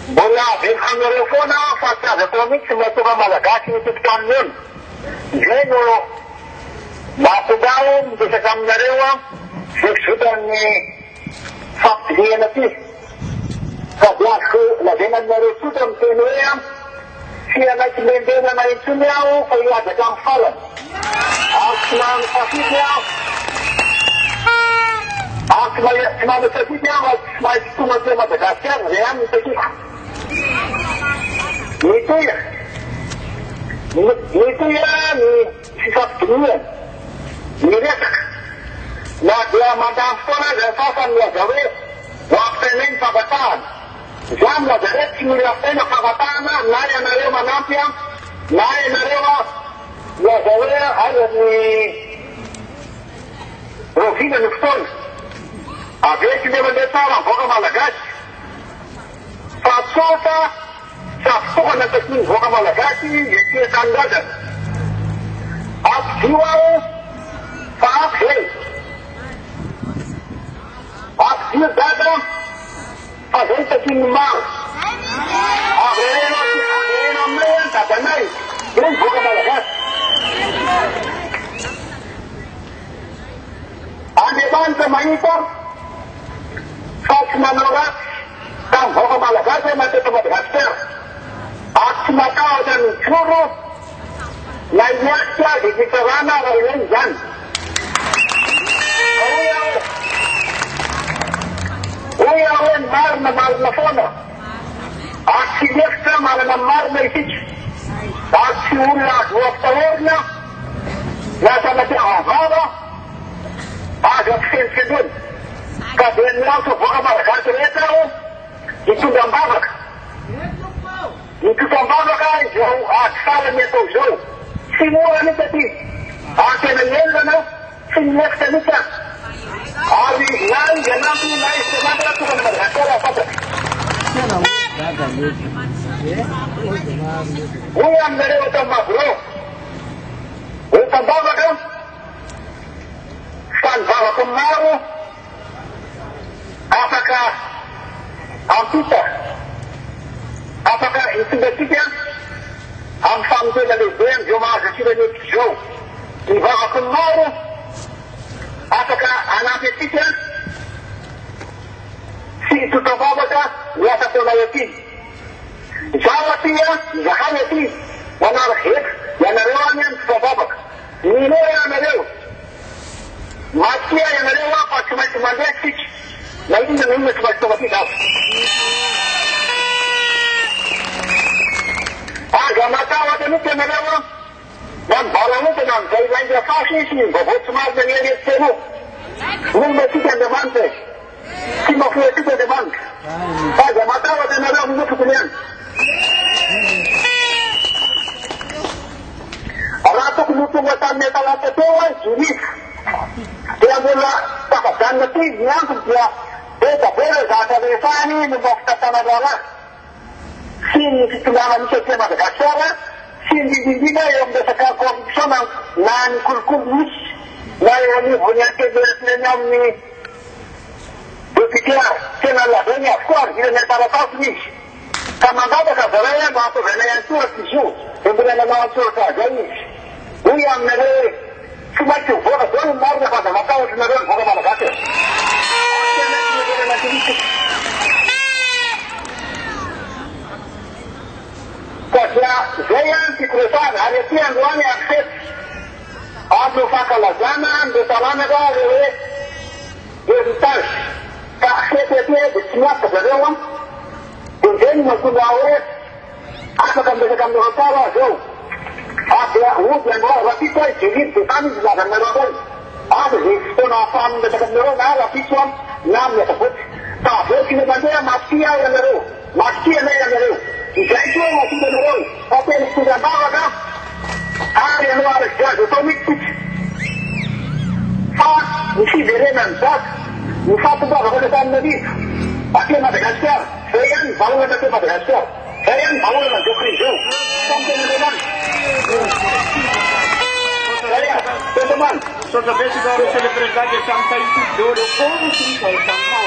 Bola ang telefona sa economic sa mga Malagasy ito kanyon. Geno matugaon sa kamnarewa sudan ni faktiyan natin. Kablas ko lagenan na rin sudan tinuya siya nagsimendena na insunyaw kaya dagang falan. Asman pasityaw Asman pasityaw at may tumatay Madagascar reyan ito siya. Itu ya ni sifat dunia. Ni dia nak dia mandang sekolah dan fasan dia gawe waktu lain pagatan. Jam lah direct sini lah pena pagatan naya naya manampiang naya naya ya gawe ada ni Rofina Nufton. Abis dia berdasar orang Malagasy. Pasota sa sukan ng tasmin mga Malagasy, yung sandagan. At siwaw sa akhil. At siyadada sa tasmin mar. Akhilin ang mayan tatanay. Yung mga Malagasy. Ang iban sa mahipar, sa sinanurat, ang mga Malagasy ay Madagascar. At sumatao dan churro layak siya di Nicarana ngayon dyan. Uyaw mar na mal na fono. At si Dekta mal na mar na isich. At si Ulat waktawar na nasa natin ang haba. Agad sense dun. Kadin lang sa mga Malagasy ito itu gambabak. Itu gambabak ay jauh aksalan nito jauh. Simula nito ti. Akin ang yelo na sinek sa nito. Abi lang ganang tunay sa mga ito ng Madagascar apa? Uyam dari utang magro. Utang babak ang san babak kumaro. Apakah Ampita, apakah itu berarti Ampam itu dari Bern Jemaah Hasil dari Joe, di bawah kemaru, apakah anak itu si itu terbabakah biasa terlayati, jawab dia, jahayati, wanar hek, yang narewannya terbabak, nino yang narew, makia yang narewa pas cuma dekik. Lain na ngayon mas magtumatikaw. Gamatawa din ito na naman. Yan, bala mo ito naman. Kaya lang yung fascism. Babot sumag na niya yung sero. Nung masika naman ito. Si mafuya ito naman. Gamatawa din na naman. Ito ko niyan. Arato kumutung watan niya talata ito ay juris. Kaya mula takatan na ito. Yan kung kaya Ito, pero gagawin membuka tanah sini ketulangan itu ke Madagascar, sini di yang bersekar kondisional, nan kulkulis, nan ini punya kebenaran ini berpikir kenal banyak kuat di negara Tasnis. Sama ada kabarnya bahwa yang turut isu, kemudian nama turut ajaib. Uyang negeri cuma cukup orang marah pada mata orang negeri orang Madagascar. Kaya zayan si Krusan, harisian ruangnya akses. Ablo fakalazanan, besalana gawe, berutas. Akses itu semua kebenaran. Kemudian makunawe, akan berdekat berutawa jauh. Ada hujan yang rapid jadi bukan jalan meroboh. Ada itu nafam berdekat meroboh, rapid one, namanya sebut. Tapi kita bandera makia yang meroboh, makia yang meroboh. Jika itu masih meroboh, apa yang sudah bawa dah? Ada yang luar biasa, itu mikir. Fak, mesti berenan fak. Musa tu bawa kepada Nabi. Pakai Madagascar, saya bawa kepada Madagascar. Saya bawa kepada Jokri Joe. Sampai dengan saya, teman-teman. So the basic celebration sampai itu 2 sampai